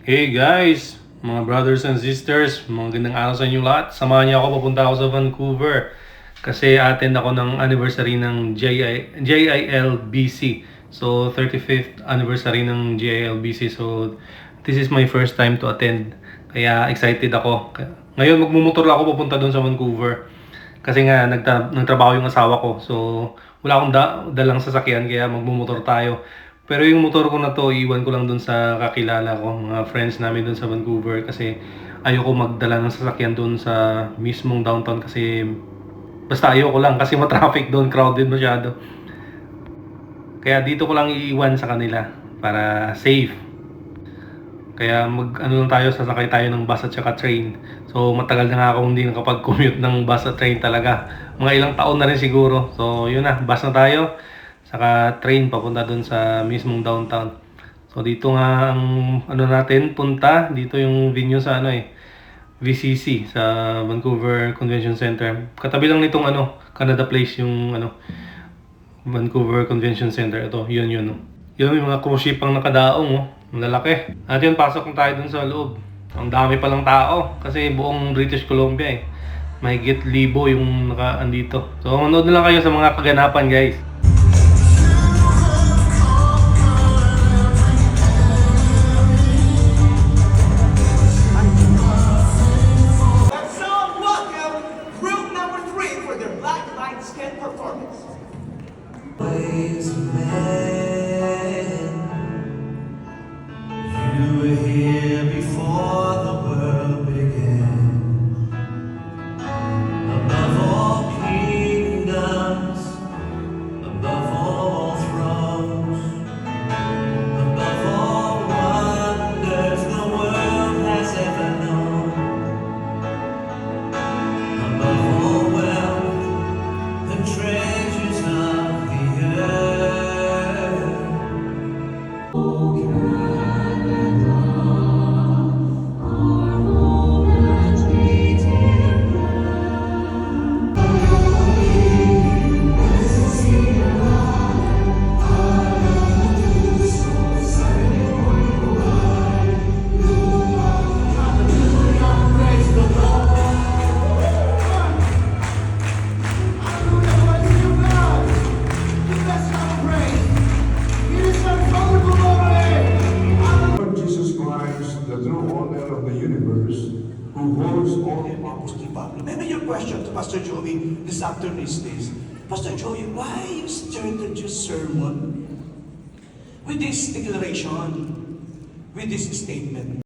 Hey guys, mga brothers and sisters, mga gandang araw sa inyo lahat. Samahan niyo ako, papunta ako sa Vancouver. Kasi attend ako ng anniversary ng JILBC. So, 35th anniversary ng JILBC. So, this is my first time to attend. Kaya excited ako. Ngayon, magmumotor lang ako papunta doon sa Vancouver. Kasi nga, nagtrabaho yung asawa ko. So, wala akong dalang sasakyan, kaya magmumotor tayo. Pero yung motor ko na to, iwan ko lang dun sa kakilala ko, mga friends namin dun sa Vancouver. Kasi ayoko magdala ng sasakyan dun sa mismong downtown kasi basta ayoko lang kasi matraffic doon, crowded masyado. Kaya dito ko lang iiwan sa kanila para safe. Kaya ano lang tayo, sasakay tayo ng bus at saka train. So matagal na nga ako hindi nakapag-commute ng bus at train talaga. Mga ilang taon na rin siguro. So yun na, bus na tayo. Saka train papunta dun sa mismong downtown. So dito nga ang ano natin punta, dito yung venue sa VCC sa Vancouver Convention Center. Katabi lang nitong Canada Place yung Vancouver Convention Center. Ito, yun. No? Yun, yung mga cruise ship ang nakadaong, oh. Ang lalaki. At yun, pasok na tayo dun sa loob. Ang dami palang tao kasi buong British Columbia mahigit 1,000 yung andito. So manood na lang kayo sa mga kaganapan, guys. Ways of man, you were here before the world began. Above all kingdoms, above all thrones, above all wonders the world has ever known, above all wealth and treasures of the earth. Oh, Canada, our home and sweet Lord Jesus Christ, the true owner of the universe, who holds all Apostle Pablo. Maybe your question to Pastor Joey this afternoon is this. Pastor Joey, why you started your sermon with this declaration, with this statement?